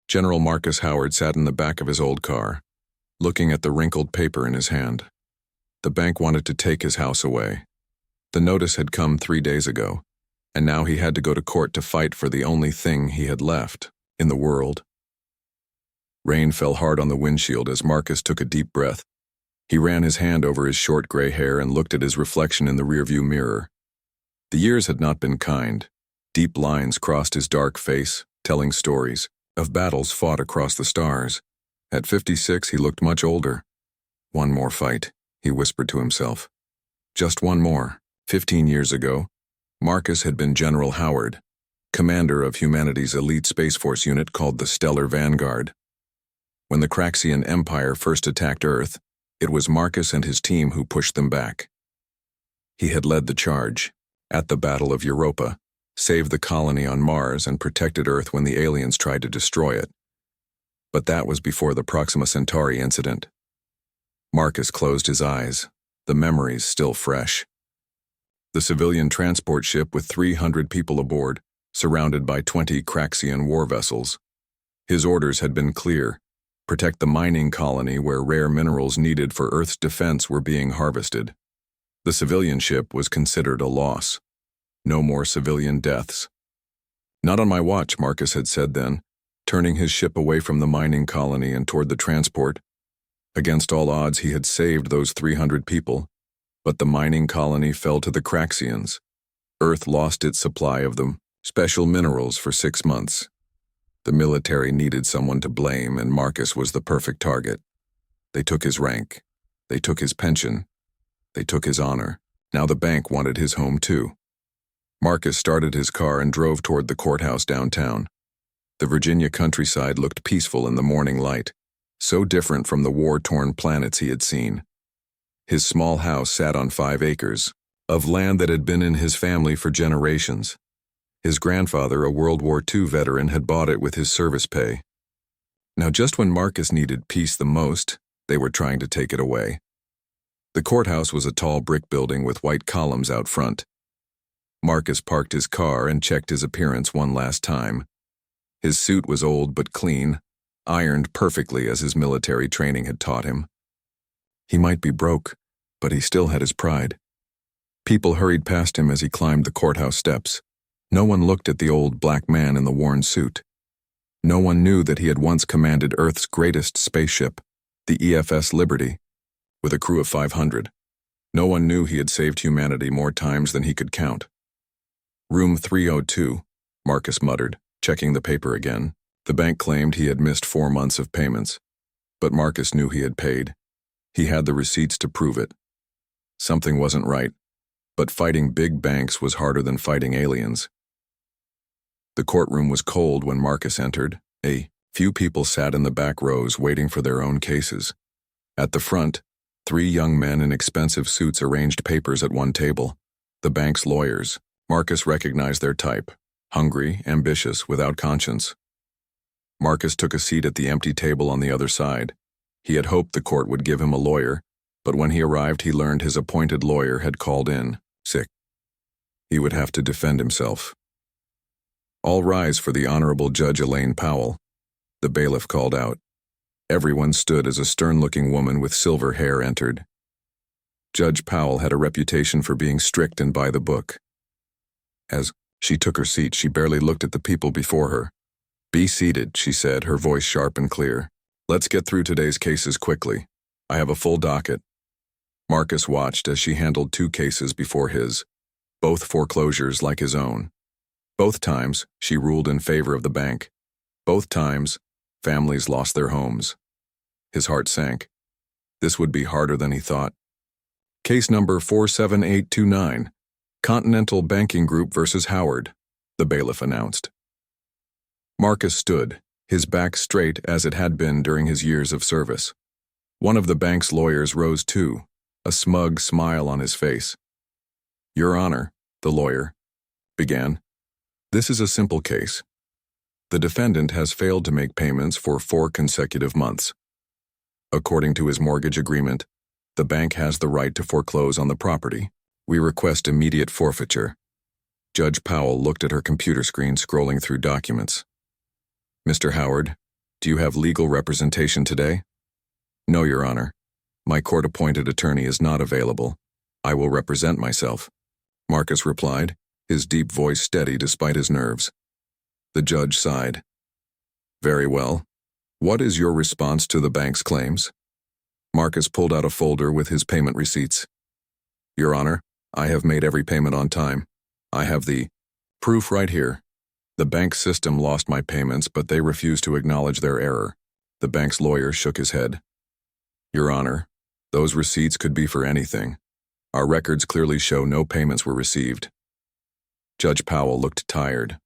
General Marcus Howard sat in the back of his old car, looking at the wrinkled paper in his hand. The bank wanted to take his house away. The notice had come 3 days ago, and now he had to go to court to fight for the only thing he had left in the world. Rain fell hard on the windshield as Marcus took a deep breath. He ran his hand over his short gray hair and looked at his reflection in the rearview mirror. The years had not been kind. Deep lines crossed his dark face, telling stories of battles fought across the stars. At 56, he looked much older. One more fight, he whispered to himself. Just one more. 15 years ago, Marcus had been General Howard, commander of humanity's elite Space Force unit called the Stellar Vanguard. When the Craxian Empire first attacked Earth, it was Marcus and his team who pushed them back. He had led the charge at the Battle of Europa, saved the colony on Mars, and protected Earth when the aliens tried to destroy it. But that was before the Proxima Centauri incident. Marcus closed his eyes, the memories still fresh. The civilian transport ship with 300 people aboard, surrounded by 20 Craxian war vessels. His orders had been clear: protect the mining colony where rare minerals needed for Earth's defense were being harvested. The civilian ship was considered a loss. No more civilian deaths. Not on my watch, Marcus had said then, turning his ship away from the mining colony and toward the transport. Against all odds, he had saved those 300 people, but the mining colony fell to the Craxians. Earth lost its supply of them, special minerals, for 6 months. The military needed someone to blame, and Marcus was the perfect target. They took his rank. They took his pension. They took his honor. Now the bank wanted his home too. Marcus started his car and drove toward the courthouse downtown. The Virginia countryside looked peaceful in the morning light, so different from the war-torn planets he had seen. His small house sat on 5 acres of land that had been in his family for generations. His grandfather, a World War II veteran, had bought it with his service pay. Now, just when Marcus needed peace the most, they were trying to take it away. The courthouse was a tall brick building with white columns out front. Marcus parked his car and checked his appearance one last time. His suit was old but clean, ironed perfectly as his military training had taught him. He might be broke, but he still had his pride. People hurried past him as he climbed the courthouse steps. No one looked at the old black man in the worn suit. No one knew that he had once commanded Earth's greatest spaceship, the EFS Liberty, with a crew of 500. No one knew he had saved humanity more times than he could count. Room 302, Marcus muttered, checking the paper again. The bank claimed he had missed 4 months of payments, but Marcus knew he had paid. He had the receipts to prove it. Something wasn't right, but fighting big banks was harder than fighting aliens. The courtroom was cold when Marcus entered. A few people sat in the back rows waiting for their own cases. At the front, 3 young men in expensive suits arranged papers at one table. The bank's lawyers. Marcus recognized their type: hungry, ambitious, without conscience. Marcus took a seat at the empty table on the other side. He had hoped the court would give him a lawyer, but when he arrived he learned his appointed lawyer had called in, sick. He would have to defend himself. All rise for the Honorable Judge Elaine Powell, the bailiff called out. Everyone stood as a stern-looking woman with silver hair entered. Judge Powell had a reputation for being strict and by the book. As she took her seat, she barely looked at the people before her. "Be seated," she said, her voice sharp and clear. "Let's get through today's cases quickly. I have a full docket." Marcus watched as she handled 2 cases before his, both foreclosures like his own. Both times, she ruled in favor of the bank. Both times, families lost their homes. His heart sank. This would be harder than he thought. Case number 47829, Continental Banking Group versus Howard, the bailiff announced. Marcus stood, his back straight as it had been during his years of service. One of the bank's lawyers rose too, a smug smile on his face. "Your Honor," the lawyer began, "this is a simple case. The defendant has failed to make payments for 4 consecutive months. According to his mortgage agreement, the bank has the right to foreclose on the property. We request immediate forfeiture." Judge Powell looked at her computer screen, scrolling through documents. "Mr. Howard, Do you have legal representation today? No, Your Honor. My court-appointed attorney is not available. I will represent myself, Marcus replied, his deep voice steady despite his nerves. The judge sighed. Very well. What is your response to the bank's claims? Marcus pulled out a folder with his payment receipts. Your Honor, I have made every payment on time. I have the proof right here. The bank system lost my payments, but they refused to acknowledge their error. The bank's lawyer shook his head. Your Honor, those receipts could be for anything. Our records clearly show no payments were received. Judge Powell looked tired.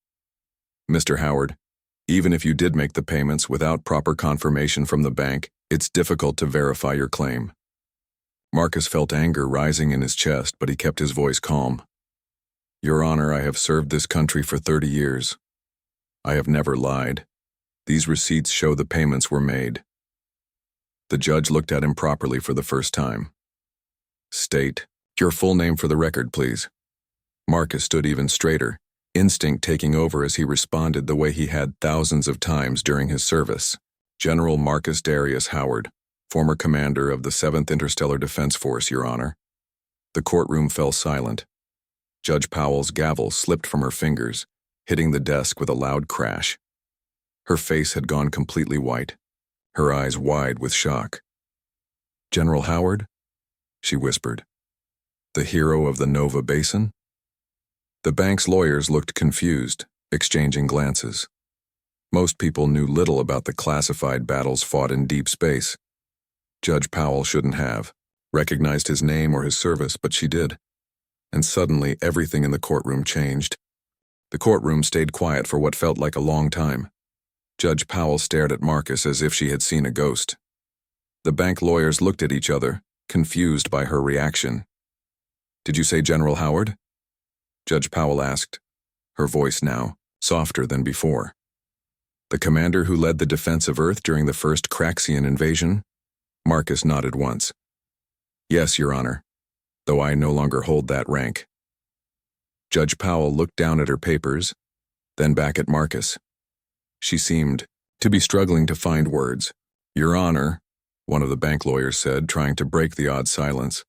Mr. Howard, even if you did make the payments without proper confirmation from the bank, it's difficult to verify your claim. Marcus felt anger rising in his chest, but he kept his voice calm. Your Honor, I have served this country for 30 years. I have never lied. These receipts show the payments were made. The judge looked at him properly for the first time. State your full name for the record, please. Marcus stood even straighter, instinct taking over as he responded the way he had thousands of times during his service. General Marcus Darius Howard, former commander of the 7th Interstellar Defense Force, Your Honor. The courtroom fell silent. Judge Powell's gavel slipped from her fingers, hitting the desk with a loud crash. Her face had gone completely white, her eyes wide with shock. General Howard? She whispered. The hero of the Nova Basin? The bank's lawyers looked confused, exchanging glances. Most people knew little about the classified battles fought in deep space. Judge Powell shouldn't have recognized his name or his service, but she did. And suddenly everything in the courtroom changed. The courtroom stayed quiet for what felt like a long time. Judge Powell stared at Marcus as if she had seen a ghost. The bank lawyers looked at each other, confused by her reaction. Did you say General Howard? Judge Powell asked, her voice now softer than before. The commander who led the defense of Earth during the first Craxian invasion? Marcus nodded once. Yes, Your Honor, though I no longer hold that rank. Judge Powell looked down at her papers, then back at Marcus. She seemed to be struggling to find words. Your Honor, one of the bank lawyers said, trying to break the odd silence.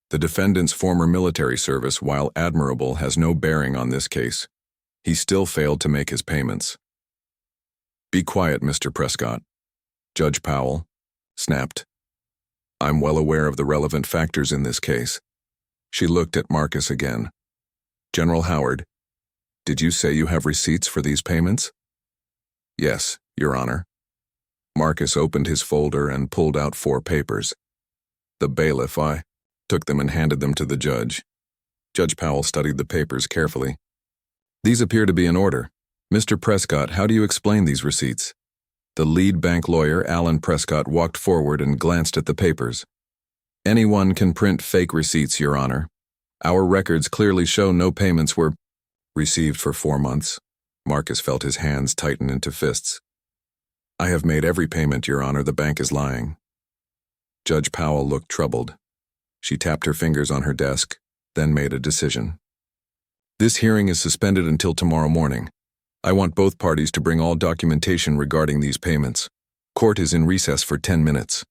The defendant's former military service, while admirable, has no bearing on this case. He still failed to make his payments. Be quiet, Mr. Prescott. Judge Powell snapped. I'm well aware of the relevant factors in this case. She looked at Marcus again. General Howard, did you say you have receipts for these payments? Yes, Your Honor. Marcus opened his folder and pulled out 4 papers. The bailiff, I took them and handed them to the judge. Judge Powell studied the papers carefully. These appear to be in order. Mr. Prescott, how do you explain these receipts? The lead bank lawyer, Alan Prescott, walked forward and glanced at the papers. Anyone can print fake receipts, Your Honor. Our records clearly show no payments were received for 4 months. Marcus felt his hands tighten into fists. I have made every payment, Your Honor. The bank is lying. Judge Powell looked troubled. She tapped her fingers on her desk, then made a decision. This hearing is suspended until tomorrow morning. I want both parties to bring all documentation regarding these payments. Court is in recess for 10 minutes.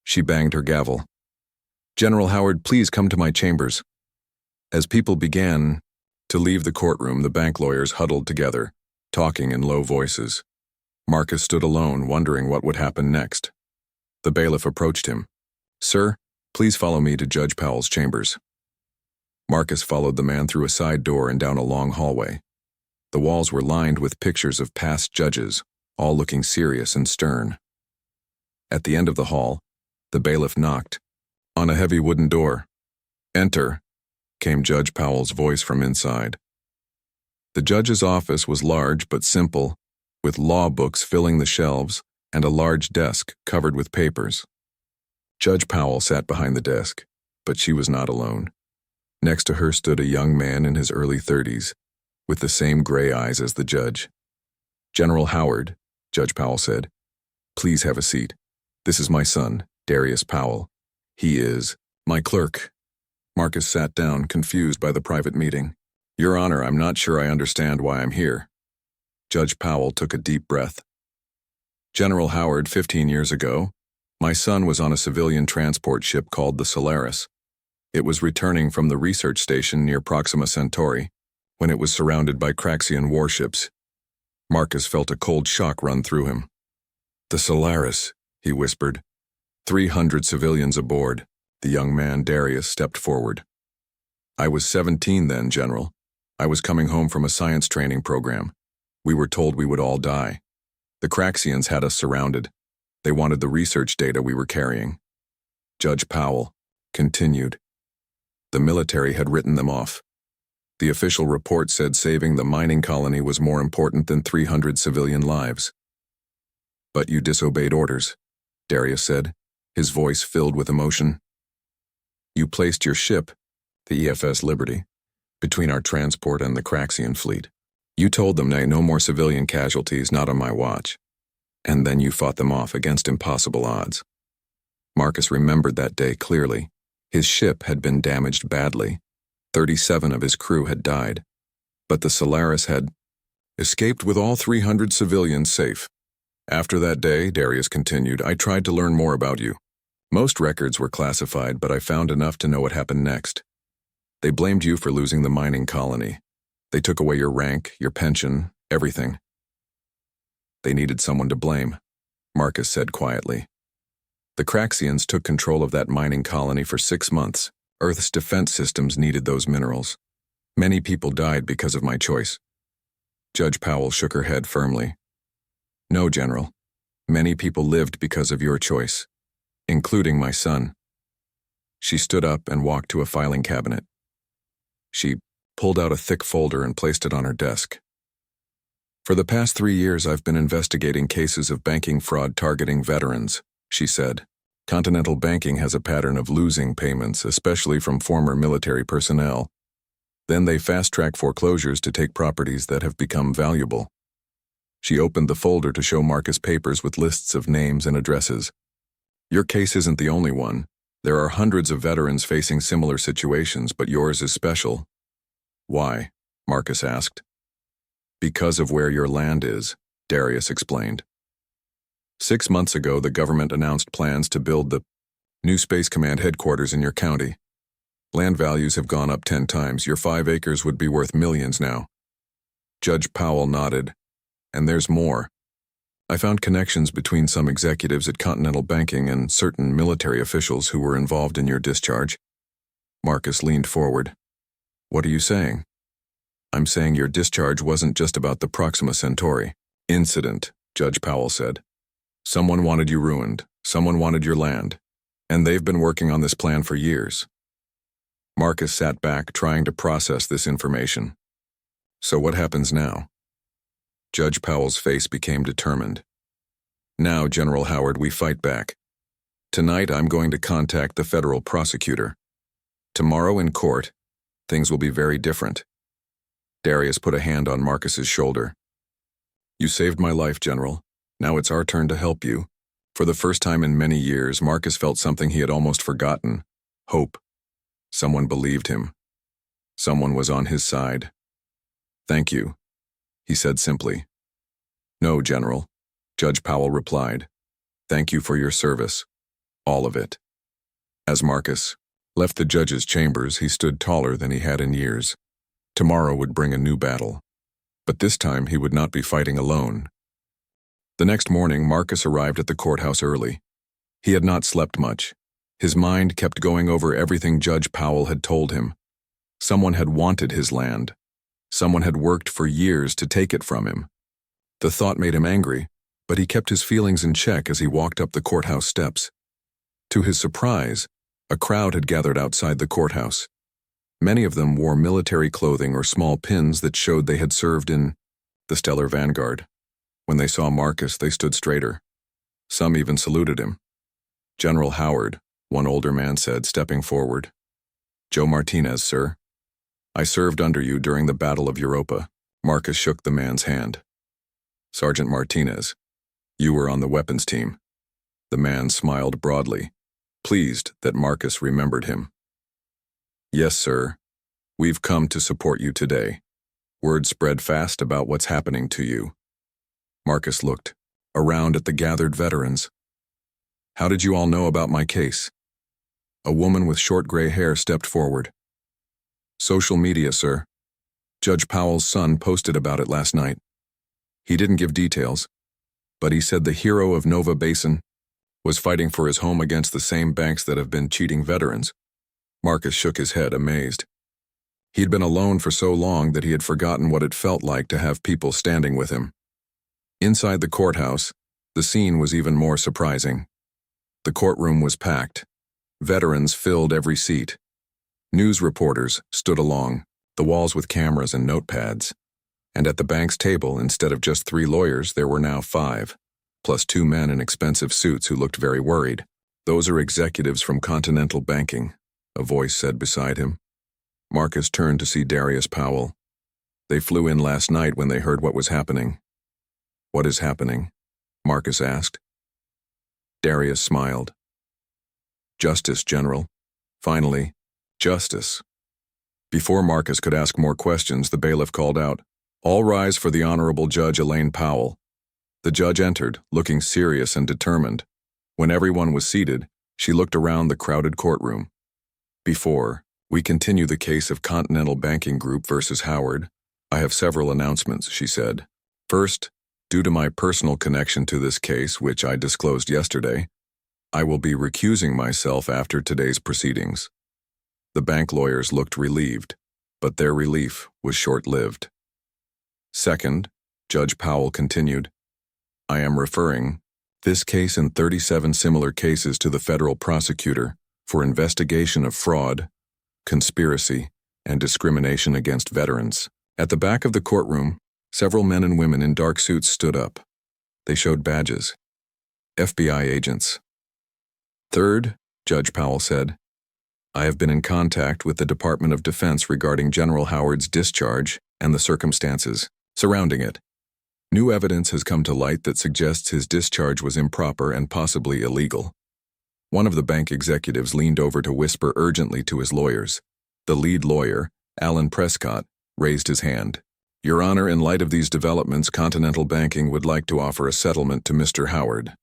She banged her gavel. General Howard, please come to my chambers. As people began to leave the courtroom, the bank lawyers huddled together, talking in low voices. Marcus stood alone, wondering what would happen next. The bailiff approached him. Sir, please follow me to Judge Powell's chambers. Marcus followed the man through a side door and down a long hallway. The walls were lined with pictures of past judges, all looking serious and stern. At the end of the hall, the bailiff knocked on a heavy wooden door. Enter, came Judge Powell's voice from inside. The judge's office was large but simple, with law books filling the shelves and a large desk covered with papers. Judge Powell sat behind the desk, but she was not alone. Next to her stood a young man in his early 30s, with the same gray eyes as the judge. General Howard, Judge Powell said, please have a seat. This is my son, Darius Powell. He is my clerk. Marcus sat down, confused by the private meeting. Your Honor, I'm not sure I understand why I'm here. Judge Powell took a deep breath. General Howard, 15 years ago, my son was on a civilian transport ship called the Solaris. It was returning from the research station near Proxima Centauri when it was surrounded by Craxian warships. Marcus felt a cold shock run through him. The Solaris, he whispered. 300 civilians aboard. The young man, Darius, stepped forward. I was 17 then, General. I was coming home from a science training program. We were told we would all die. The Craxians had us surrounded. They wanted the research data we were carrying. Judge Powell continued. The military had written them off. The official report said saving the mining colony was more important than 300 civilian lives. But you disobeyed orders, Darius said, his voice filled with emotion. You placed your ship, the EFS Liberty, between our transport and the Craxian fleet. You told them no more civilian casualties, not on my watch. And then you fought them off against impossible odds. Marcus remembered that day clearly. His ship had been damaged badly. 37 of his crew had died. But the Solaris had escaped with all 300 civilians safe. After that day, Darius continued, I tried to learn more about you. Most records were classified, but I found enough to know what happened next. They blamed you for losing the mining colony. They took away your rank, your pension, everything. They needed someone to blame, Marcus said quietly. The Craxians took control of that mining colony for 6 months. Earth's defense systems needed those minerals. Many people died because of my choice. Judge Powell shook her head firmly. No, General. Many people lived because of your choice, including my son. She stood up and walked to a filing cabinet. She pulled out a thick folder and placed it on her desk. For the past 3 years, I've been investigating cases of banking fraud targeting veterans, she said. Continental Banking has a pattern of losing payments, especially from former military personnel. Then they fast-track foreclosures to take properties that have become valuable. She opened the folder to show Marcus papers with lists of names and addresses. Your case isn't the only one. There are hundreds of veterans facing similar situations, but yours is special. Why? Marcus asked. Because of where your land is, Darius explained. 6 months ago, the government announced plans to build the new Space Command headquarters in your county. Land values have gone up 10 times. Your 5 acres would be worth millions now. Judge Powell nodded. And there's more. I found connections between some executives at Continental Banking and certain military officials who were involved in your discharge. Marcus leaned forward. What are you saying? I'm saying your discharge wasn't just about the Proxima Centauri incident, Judge Powell said. Someone wanted you ruined. Someone wanted your land. And they've been working on this plan for years. Marcus sat back, trying to process this information. So what happens now? Judge Powell's face became determined. Now, General Howard, we fight back. Tonight, I'm going to contact the federal prosecutor. Tomorrow in court, things will be very different. Darius put a hand on Marcus's shoulder. You saved my life, General. Now it's our turn to help you. For the first time in many years, Marcus felt something he had almost forgotten. Hope. Someone believed him. Someone was on his side. Thank you, he said simply. No, General, Judge Powell replied. Thank you for your service. All of it. As Marcus left the judge's chambers, he stood taller than he had in years. Tomorrow would bring a new battle. But this time he would not be fighting alone. The next morning, Marcus arrived at the courthouse early. He had not slept much. His mind kept going over everything Judge Powell had told him. Someone had wanted his land. Someone had worked for years to take it from him. The thought made him angry, but he kept his feelings in check as he walked up the courthouse steps. To his surprise, a crowd had gathered outside the courthouse. Many of them wore military clothing or small pins that showed they had served in the Stellar Vanguard. When they saw Marcus, they stood straighter. Some even saluted him. General Howard, one older man said, stepping forward. Joe Martinez, sir. I served under you during the Battle of Europa. Marcus shook the man's hand. Sergeant Martinez, you were on the weapons team. The man smiled broadly, pleased that Marcus remembered him. Yes, sir. We've come to support you today. Word spread fast about what's happening to you. Marcus looked around at the gathered veterans. "How did you all know about my case?" A woman with short gray hair stepped forward. "Social media, sir. Judge Powell's son posted about it last night. He didn't give details, but he said the hero of Nova Basin was fighting for his home against the same banks that have been cheating veterans." Marcus shook his head, amazed. He'd been alone for so long that he had forgotten what it felt like to have people standing with him. Inside the courthouse, the scene was even more surprising. The courtroom was packed. Veterans filled every seat. News reporters stood along the walls with cameras and notepads. And at the bank's table, instead of just 3 lawyers, there were now 5, plus 2 men in expensive suits who looked very worried. "Those are executives from Continental Banking," a voice said beside him. Marcus turned to see Darius Powell. "They flew in last night when they heard what was happening." "What is happening?" Marcus asked. Darius smiled. "Justice, General. Finally, justice." Before Marcus could ask more questions, the bailiff called out, "All rise for the Honorable Judge Elaine Powell." The judge entered, looking serious and determined. When everyone was seated, she looked around the crowded courtroom. "Before we continue the case of Continental Banking Group versus Howard, I have several announcements," she said. "First, due to my personal connection to this case, which I disclosed yesterday, I will be recusing myself after today's proceedings." The bank lawyers looked relieved, but their relief was short-lived. "Second," Judge Powell continued, "I am referring this case and 37 similar cases to the federal prosecutor for investigation of fraud, conspiracy, and discrimination against veterans." At the back of the courtroom, several men and women in dark suits stood up. They showed badges. FBI agents. "Third," Judge Powell said, "I have been in contact with the Department of Defense regarding General Howard's discharge and the circumstances surrounding it. New evidence has come to light that suggests his discharge was improper and possibly illegal." One of the bank executives leaned over to whisper urgently to his lawyers. The lead lawyer, Alan Prescott, raised his hand. "Your Honor, in light of these developments, Continental Banking would like to offer a settlement to Mr. Howard.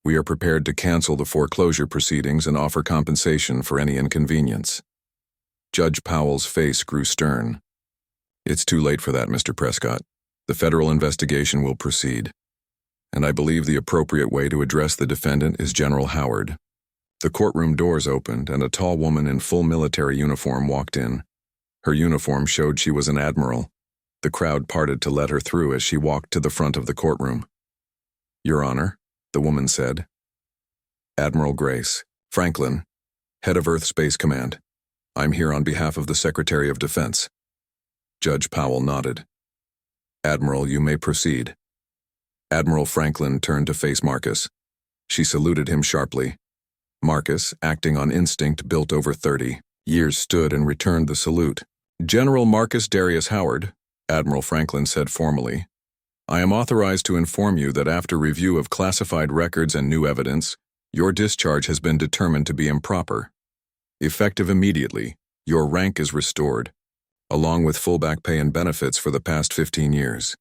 We are prepared to cancel the foreclosure proceedings and offer compensation for any inconvenience." Judge Powell's face grew stern. "It's too late for that, Mr. Prescott. The federal investigation will proceed, and I believe the appropriate way to address the defendant is General Howard." The courtroom doors opened, and a tall woman in full military uniform walked in. Her uniform showed she was an admiral. The crowd parted to let her through as she walked to the front of the courtroom. "Your Honor," the woman said. "Admiral Grace Franklin, head of Earth Space Command. I'm here on behalf of the Secretary of Defense." Judge Powell nodded. "Admiral, you may proceed." Admiral Franklin turned to face Marcus. She saluted him sharply. Marcus, acting on instinct built over 30 years, stood and returned the salute. "General Marcus Darius Howard," Admiral Franklin said formally, "I am authorized to inform you that after review of classified records and new evidence, your discharge has been determined to be improper. Effective immediately, your rank is restored, along with full back pay and benefits for the past 15 years.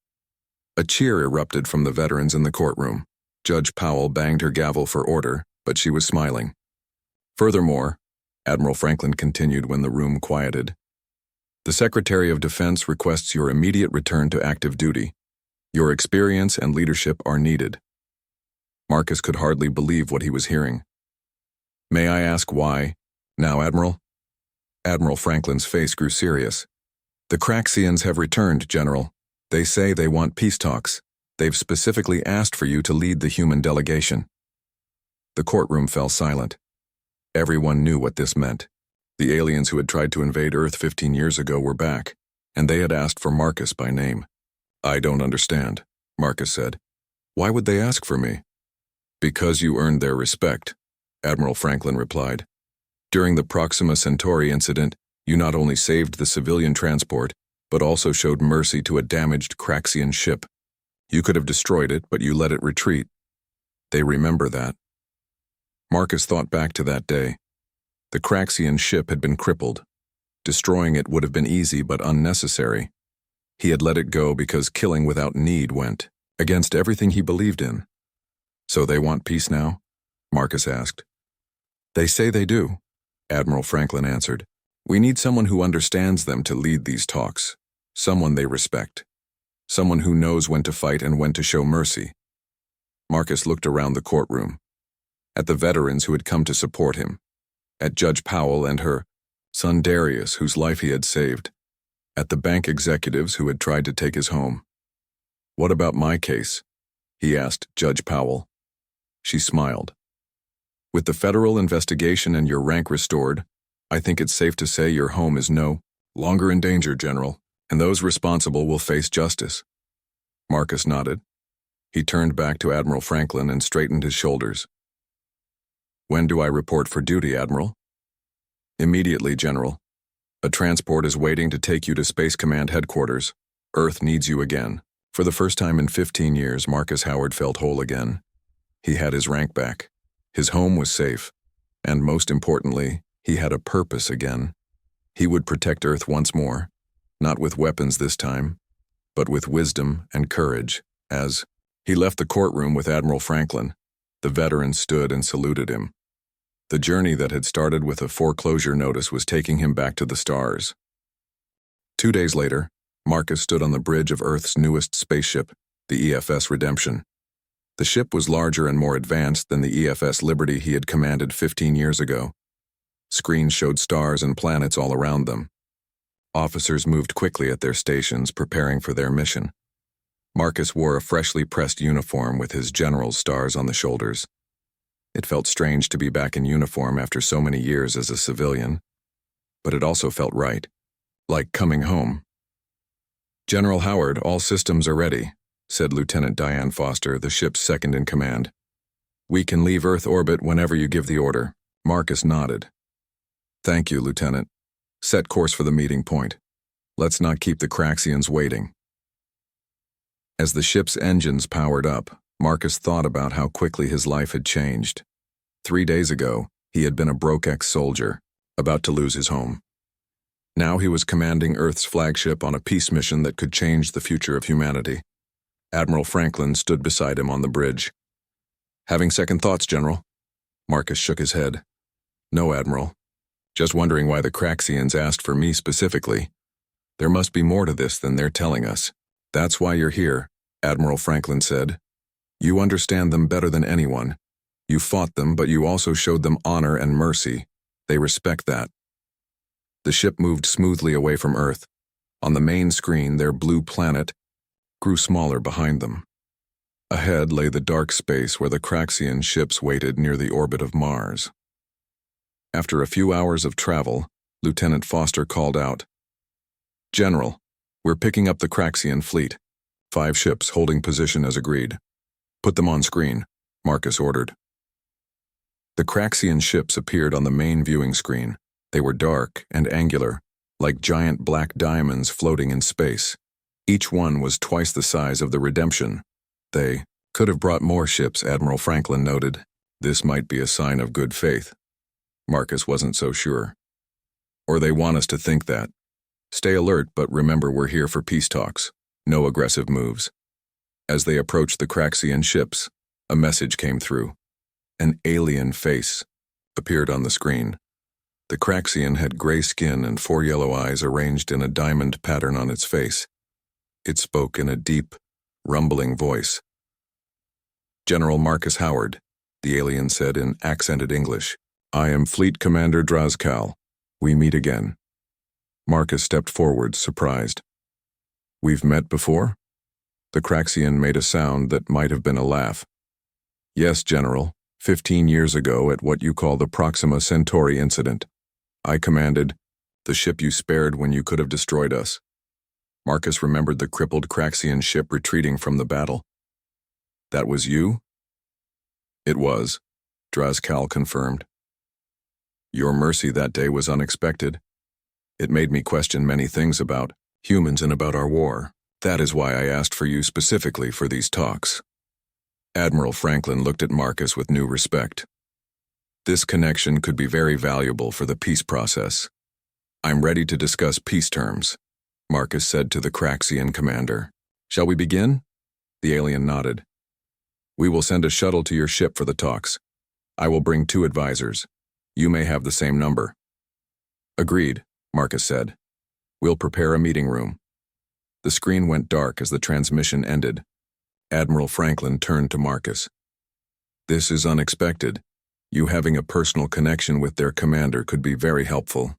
A cheer erupted from the veterans in the courtroom. Judge Powell banged her gavel for order, but she was smiling. "Furthermore," Admiral Franklin continued when the room quieted, "the Secretary of Defense requests your immediate return to active duty. Your experience and leadership are needed." Marcus could hardly believe what he was hearing. "May I ask why now, Admiral?" Admiral Franklin's face grew serious. "The Craxians have returned, General. They say they want peace talks. They've specifically asked for you to lead the human delegation." The courtroom fell silent. Everyone knew what this meant. The aliens who had tried to invade Earth 15 years ago were back, and they had asked for Marcus by name. "I don't understand," Marcus said. "Why would they ask for me?" "Because you earned their respect," Admiral Franklin replied. "During the Proxima Centauri incident, you not only saved the civilian transport, but also showed mercy to a damaged Craxian ship. You could have destroyed it, but you let it retreat. They remember that." Marcus thought back to that day. The Craxian ship had been crippled. Destroying it would have been easy but unnecessary. He had let it go because killing without need went against everything he believed in. So they want peace now? Marcus asked. They say they do, Admiral Franklin answered. We need someone who understands them to lead these talks, someone they respect, someone who knows when to fight and when to show mercy. Marcus looked around the courtroom, at the veterans who had come to support him, at Judge Powell and her son Darius, whose life he had saved, at the bank executives who had tried to take his home. What about my case? He asked Judge Powell. She smiled. With the federal investigation and your rank restored, I think it's safe to say your home is no longer in danger, General, and those responsible will face justice. Marcus nodded. He turned back to Admiral Franklin and straightened his shoulders. When do I report for duty, Admiral? Immediately, General. A transport is waiting to take you to Space Command headquarters. Earth needs you again. For the first time in 15 years, Marcus Howard felt whole again. He had his rank back. His home was safe. And most importantly, he had a purpose again. He would protect Earth once more, not with weapons this time, but with wisdom and courage. As he left the courtroom with Admiral Franklin, the veteran stood and saluted him. The journey that had started with a foreclosure notice was taking him back to the stars. 2 days later, Marcus stood on the bridge of Earth's newest spaceship, the EFS Redemption. The ship was larger and more advanced than the EFS Liberty he had commanded 15 years ago. Screens showed stars and planets all around them. Officers moved quickly at their stations, preparing for their mission. Marcus wore a freshly pressed uniform with his general's stars on the shoulders. It felt strange to be back in uniform after so many years as a civilian, but it also felt right, like coming home. General Howard, all systems are ready, said Lieutenant Diane Foster, the ship's second-in-command. We can leave Earth orbit whenever you give the order. Marcus nodded. Thank you, Lieutenant. Set course for the meeting point. Let's not keep the Craxians waiting. As the ship's engines powered up, Marcus thought about how quickly his life had changed. 3 days ago, he had been a broke ex-soldier, about to lose his home. Now he was commanding Earth's flagship on a peace mission that could change the future of humanity. Admiral Franklin stood beside him on the bridge. Having second thoughts, General? Marcus shook his head. No, Admiral. Just wondering why the Craxians asked for me specifically. There must be more to this than they're telling us. That's why you're here, Admiral Franklin said. You understand them better than anyone. You fought them, but you also showed them honor and mercy. They respect that. The ship moved smoothly away from Earth. On the main screen, their blue planet grew smaller behind them. Ahead lay the dark space where the Craxian ships waited near the orbit of Mars. After a few hours of travel, Lieutenant Foster called out, General, we're picking up the Craxian fleet. 5 ships holding position as agreed. Put them on screen, Marcus ordered. The Craxian ships appeared on the main viewing screen. They were dark and angular, like giant black diamonds floating in space. Each one was twice the size of the Redemption. They could have brought more ships, Admiral Franklin noted. This might be a sign of good faith. Marcus wasn't so sure. Or they want us to think that. Stay alert, but remember we're here for peace talks. No aggressive moves. As they approached the Craxian ships, a message came through. An alien face appeared on the screen. The Craxian had gray skin and 4 yellow eyes arranged in a diamond pattern on its face. It spoke in a deep, rumbling voice. General Marcus Howard, the alien said in accented English. I am Fleet Commander Drazkal. We meet again. Marcus stepped forward, surprised. We've met before? The Craxian made a sound that might have been a laugh. Yes, General, 15 years ago at what you call the Proxima Centauri incident. I commanded the ship you spared when you could have destroyed us. Marcus remembered the crippled Craxian ship retreating from the battle. That was you? It was, Drazkal confirmed. Your mercy that day was unexpected. It made me question many things about humans and about our war. That is why I asked for you specifically for these talks. Admiral Franklin looked at Marcus with new respect. This connection could be very valuable for the peace process. I'm ready to discuss peace terms, Marcus said to the Craxian commander. Shall we begin? The alien nodded. We will send a shuttle to your ship for the talks. I will bring 2 advisors. You may have the same number. Agreed, Marcus said. We'll prepare a meeting room. The screen went dark as the transmission ended. Admiral Franklin turned to Marcus. This is unexpected. You having a personal connection with their commander could be very helpful.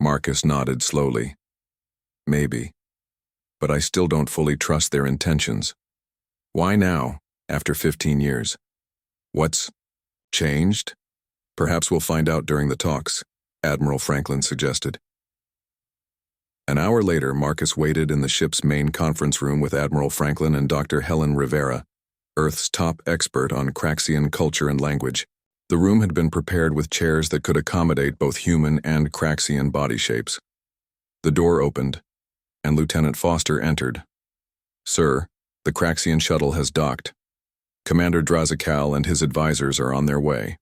Marcus nodded slowly. Maybe. But I still don't fully trust their intentions. Why now, after 15 years? What's changed? Perhaps we'll find out during the talks, Admiral Franklin suggested. An hour later, Marcus waited in the ship's main conference room with Admiral Franklin and Dr. Helen Rivera, Earth's top expert on Craxian culture and language. The room had been prepared with chairs that could accommodate both human and Craxian body shapes. The door opened, and Lieutenant Foster entered. Sir, the Craxian shuttle has docked. Commander Drazikal and his advisors are on their way.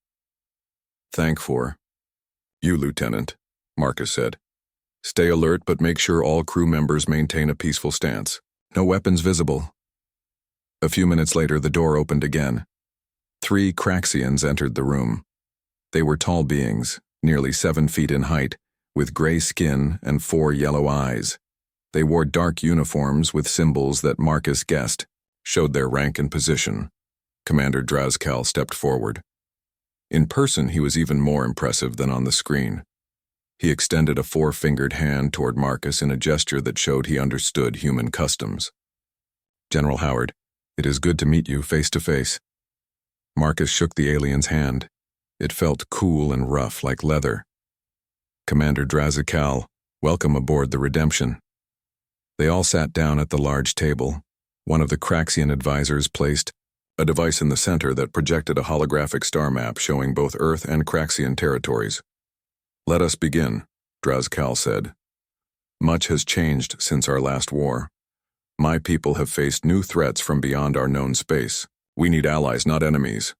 Thank for you, Lieutenant, Marcus said. Stay alert, but make sure all crew members maintain a peaceful stance. No weapons visible. A few minutes later, the door opened again. 3 Craxians entered the room. They were tall beings, nearly 7 feet in height, with gray skin and 4 yellow eyes. They wore dark uniforms with symbols that Marcus guessed showed their rank and position. Commander Drazikal stepped forward. In person, he was even more impressive than on the screen. He extended a 4-fingered hand toward Marcus in a gesture that showed he understood human customs. General Howard, it is good to meet you face to face. Marcus shook the alien's hand. It felt cool and rough like leather. Commander Drazikal, welcome aboard the Redemption. They all sat down at the large table. One of the Craxian advisors placed a device in the center that projected a holographic star map showing both Earth and Craxian territories. Let us begin, Drazikal said. Much has changed since our last war. My people have faced new threats from beyond our known space. We need allies, not enemies.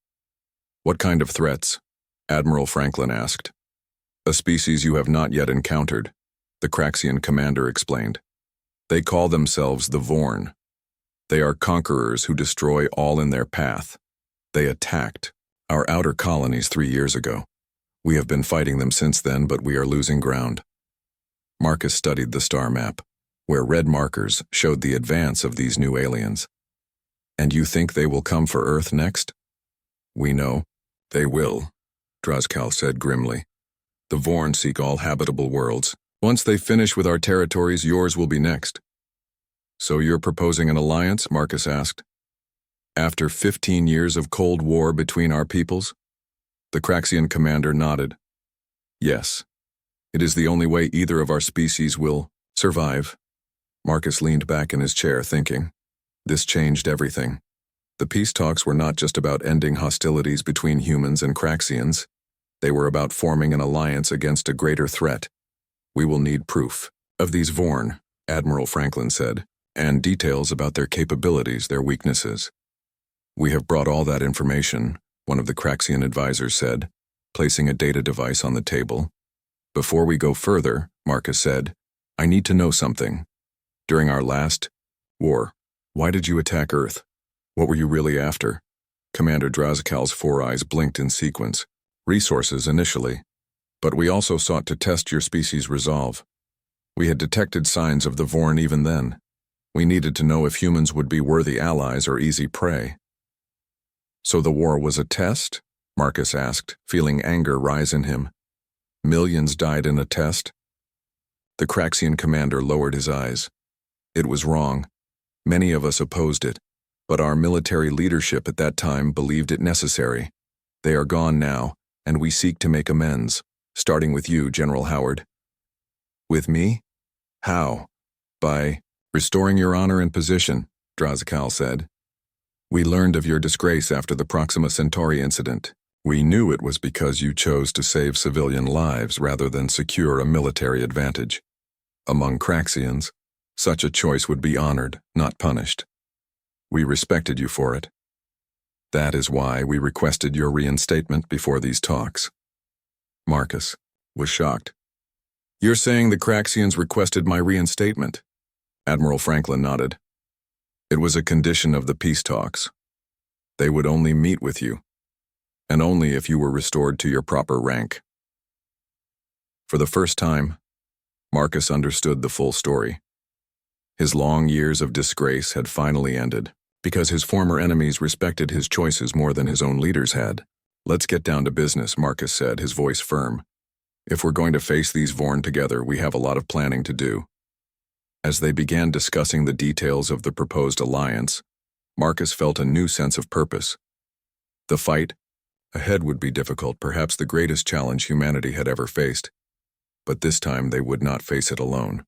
What kind of threats? Admiral Franklin asked. A species you have not yet encountered, the Craxian commander explained. They call themselves the Vorn. They are conquerors who destroy all in their path. They attacked our outer colonies 3 years ago. We have been fighting them since then, but we are losing ground. Marcus studied the star map, where red markers showed the advance of these new aliens. And you think they will come for Earth next? We know. They will, Drazikal said grimly. The Vorn seek all habitable worlds. Once they finish with our territories, yours will be next. So you're proposing an alliance? Marcus asked. After 15 years of Cold War between our peoples? The Craxian commander nodded. Yes. It is the only way either of our species will survive. Marcus leaned back in his chair, thinking. This changed everything. The peace talks were not just about ending hostilities between humans and Craxians. They were about forming an alliance against a greater threat. We will need proof of these Vorn, Admiral Franklin said, and details about their capabilities, their weaknesses. We have brought all that information, one of the Craxian advisors said, placing a data device on the table. Before we go further, Marcus said, I need to know something. During our last war, why did you attack Earth? What were you really after? Commander Drazikal's 4 eyes blinked in sequence. Resources initially. But we also sought to test your species' resolve. We had detected signs of the Vorn even then. We needed to know if humans would be worthy allies or easy prey. So the war was a test? Marcus asked, feeling anger rise in him. Millions died in a test? The Craxian commander lowered his eyes. It was wrong. Many of us opposed it, but our military leadership at that time believed it necessary. They are gone now, and we seek to make amends, starting with you, General Howard. With me? How? By restoring your honor and position, Drazikal said. We learned of your disgrace after the Proxima Centauri incident. We knew it was because you chose to save civilian lives rather than secure a military advantage. Among Craxians, such a choice would be honored, not punished. We respected you for it. That is why we requested your reinstatement before these talks. Marcus was shocked. You're saying the Craxians requested my reinstatement? Admiral Franklin nodded. It was a condition of the peace talks. They would only meet with you, and only if you were restored to your proper rank. For the first time, Marcus understood the full story. His long years of disgrace had finally ended, because his former enemies respected his choices more than his own leaders had. "Let's get down to business," Marcus said, his voice firm. "If we're going to face these Vorn together, we have a lot of planning to do." As they began discussing the details of the proposed alliance, Marcus felt a new sense of purpose. The fight ahead would be difficult, perhaps the greatest challenge humanity had ever faced, but this time they would not face it alone.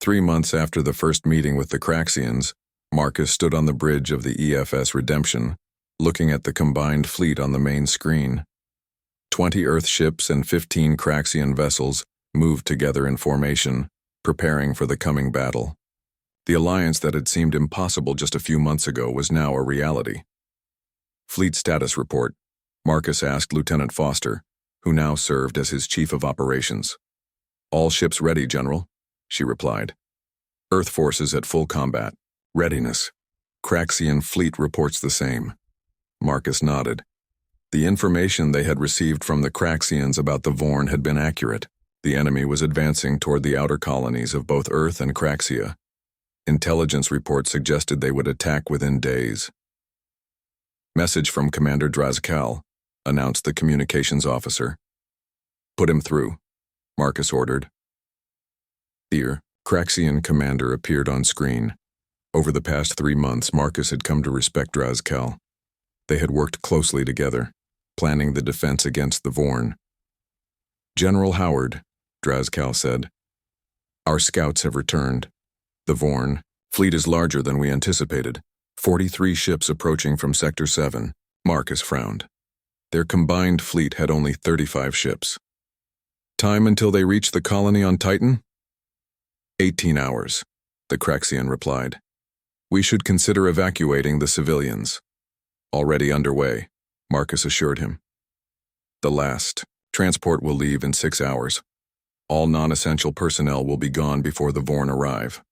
3 months after the first meeting with the Craxians, Marcus stood on the bridge of the EFS Redemption, looking at the combined fleet on the main screen. 20 Earth ships and 15 Craxian vessels moved together in formation, preparing for the coming battle. The alliance that had seemed impossible just a few months ago was now a reality. "Fleet status report," Marcus asked Lieutenant Foster, who now served as his chief of operations. "All ships ready, General," she replied. "Earth forces at full combat. Readiness. Craxian fleet reports the same." Marcus nodded. The information they had received from the Craxians about the Vorn had been accurate. The enemy was advancing toward the outer colonies of both Earth and Craxia. Intelligence reports suggested they would attack within days. "Message from Commander Drazkal," announced the communications officer. "Put him through," Marcus ordered. Here, Craxian commander appeared on screen. Over the past 3 months, Marcus had come to respect Drazkal. They had worked closely together, planning the defense against the Vorn. "General Howard," Drazkal said, "our scouts have returned. The Vorn fleet is larger than we anticipated. 43 ships approaching from Sector 7. Marcus frowned. Their combined fleet had only 35 ships. "Time until they reach the colony on Titan?" 18 hours, the Craxian replied. "We should consider evacuating the civilians." "Already underway," Marcus assured him. "The last transport will leave in 6 hours. All non-essential personnel will be gone before the Vorn arrive."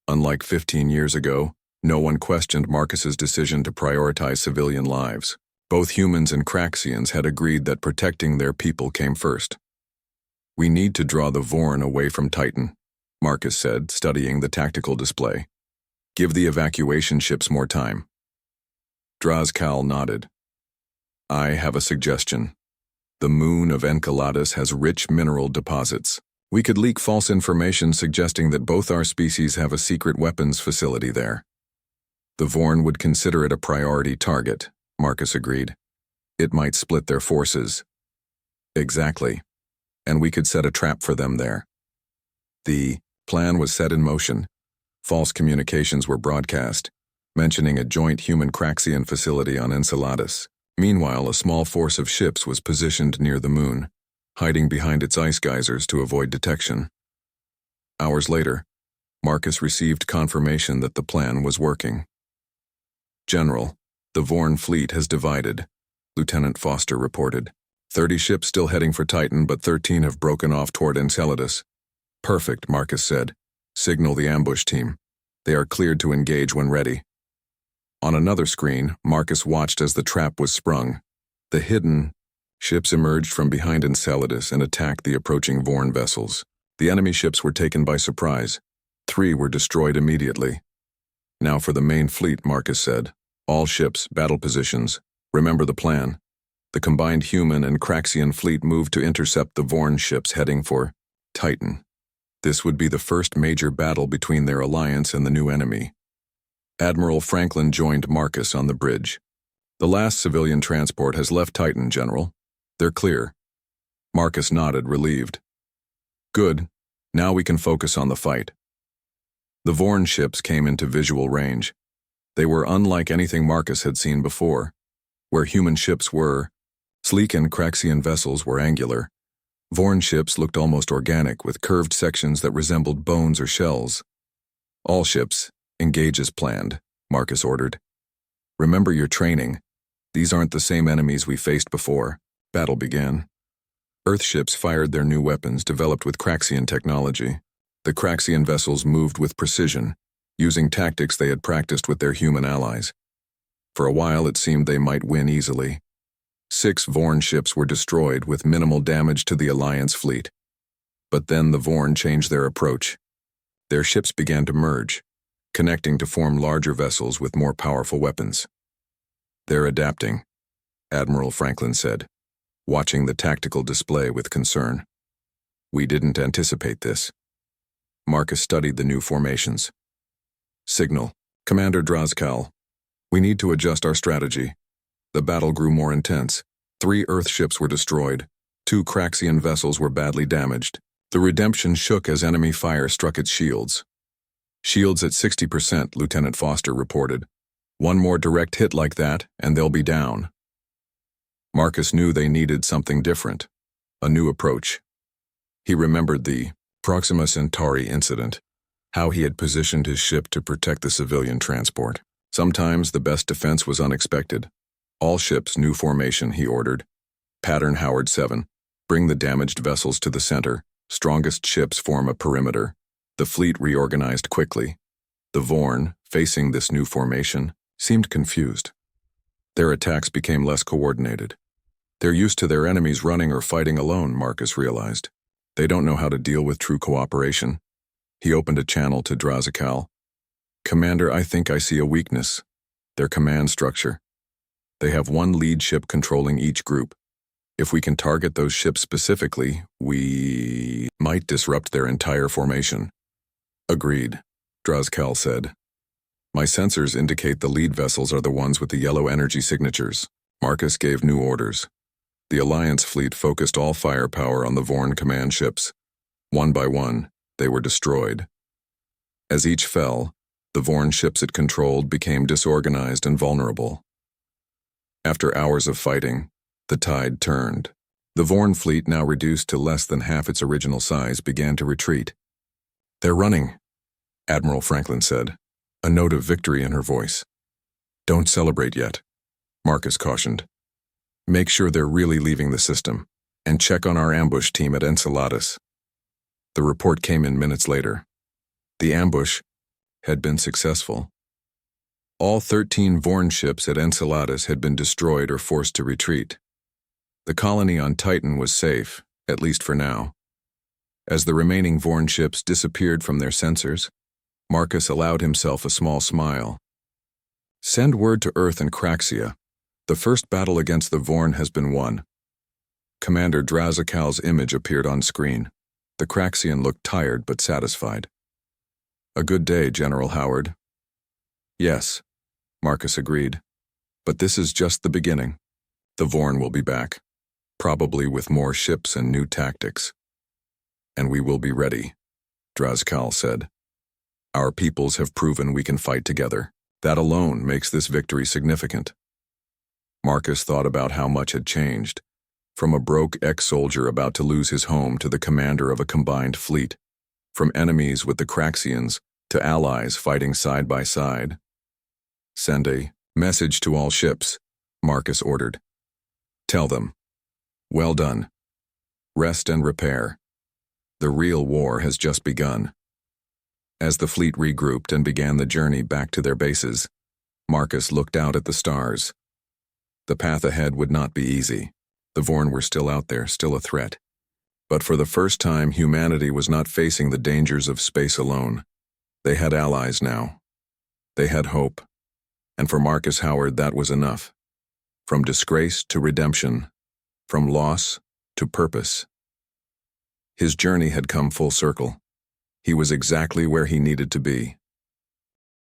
Unlike 15 years ago, no one questioned Marcus's decision to prioritize civilian lives. Both humans and Craxians had agreed that protecting their people came first. "We need to draw the Vorn away from Titan," Marcus said, studying the tactical display. "Give the evacuation ships more time." Drazkal nodded. "I have a suggestion. The moon of Enceladus has rich mineral deposits. We could leak false information suggesting that both our species have a secret weapons facility there. The Vorn would consider it a priority target," Marcus agreed. "It might split their forces." "Exactly. And we could set a trap for them there." The plan was set in motion. False communications were broadcast, mentioning a joint human Craxian facility on Enceladus. Meanwhile, a small force of ships was positioned near the moon, hiding behind its ice geysers to avoid detection. Hours later, Marcus received confirmation that the plan was working. "General, the Vorn fleet has divided," Lieutenant Foster reported. 30 ships still heading for Titan, but 13 have broken off toward Enceladus." "Perfect," Marcus said. "Signal the ambush team. They are cleared to engage when ready." On another screen, Marcus watched as the trap was sprung. The hidden ships emerged from behind Enceladus and attacked the approaching Vorn vessels. The enemy ships were taken by surprise. 3 were destroyed immediately. "Now for the main fleet," Marcus said. "All ships, battle positions. Remember the plan." The combined human and Craxian fleet moved to intercept the Vorn ships heading for Titan. This would be the first major battle between their alliance and the new enemy. Admiral Franklin joined Marcus on the bridge. "The last civilian transport has left Titan, General. They're clear." Marcus nodded, relieved. "Good. Now we can focus on the fight." The Vorn ships came into visual range. They were unlike anything Marcus had seen before. Where human ships were sleek and Craxian vessels were angular, Vorn ships looked almost organic, with curved sections that resembled bones or shells. "All ships, engage as planned," Marcus ordered. "Remember your training. These aren't the same enemies we faced before." Battle began. Earth ships fired their new weapons developed with Craxian technology. The Craxian vessels moved with precision, using tactics they had practiced with their human allies. For a while it seemed they might win easily. 6 Vorn ships were destroyed with minimal damage to the Alliance fleet. But then the Vorn changed their approach. Their ships began to merge, connecting to form larger vessels with more powerful weapons. "They're adapting," Admiral Franklin said, watching the tactical display with concern. "We didn't anticipate this." Marcus studied the new formations. "Signal, Commander Drazkal. We need to adjust our strategy." The battle grew more intense. 3 Earth ships were destroyed. 2 Craxian vessels were badly damaged. The Redemption shook as enemy fire struck its shields. "Shields at 60%, Lieutenant Foster reported. One more direct hit like that, and they'll be down." Marcus knew they needed something different, a new approach. He remembered the Proxima Centauri incident, how he had positioned his ship to protect the civilian transport. Sometimes the best defense was unexpected. "All ships, new formation," he ordered. "Pattern Howard 7. Bring the damaged vessels to the center. Strongest ships form a perimeter." The fleet reorganized quickly. The Vorn, facing this new formation, seemed confused. Their attacks became less coordinated. "They're used to their enemies running or fighting alone," Marcus realized. "They don't know how to deal with true cooperation." He opened a channel to Drazkal. "Commander, I think I see a weakness. Their command structure. They have 1 lead ship controlling each group. If we can target those ships specifically, we might disrupt their entire formation." "Agreed," Drazkal said. "My sensors indicate the lead vessels are the ones with the yellow energy signatures." Marcus gave new orders. The Alliance fleet focused all firepower on the Vorn command ships. One by one, they were destroyed. As each fell, the Vorn ships it controlled became disorganized and vulnerable. After hours of fighting, the tide turned. The Vorn fleet, now reduced to less than half its original size, began to retreat. "They're running," Admiral Franklin said, a note of victory in her voice. "Don't celebrate yet," Marcus cautioned. "Make sure they're really leaving the system, and check on our ambush team at Enceladus." The report came in minutes later. The ambush had been successful. All 13 Vorn ships at Enceladus had been destroyed or forced to retreat. The colony on Titan was safe, at least for now. As the remaining Vorn ships disappeared from their sensors, Marcus allowed himself a small smile. "Send word to Earth and Craxia. The first battle against the Vorn has been won." Commander Drazkal's image appeared on screen. The Craxian looked tired but satisfied. "A good day, General Howard." "Yes," Marcus agreed. "But this is just the beginning. The Vorn will be back, probably with more ships and new tactics. And we will be ready," Drazkal said. "Our peoples have proven we can fight together. That alone makes this victory significant." Marcus thought about how much had changed, from a broke ex-soldier about to lose his home to the commander of a combined fleet, from enemies with the Craxians to allies fighting side by side. "Send a message to all ships," Marcus ordered. "Tell them, well done. Rest and repair. The real war has just begun." As the fleet regrouped and began the journey back to their bases, Marcus looked out at the stars. The path ahead would not be easy. The Vorn were still out there, still a threat. But for the first time, humanity was not facing the dangers of space alone. They had allies now. They had hope. And for Marcus Howard, that was enough. From disgrace to redemption, from loss to purpose. His journey had come full circle. He was exactly where he needed to be.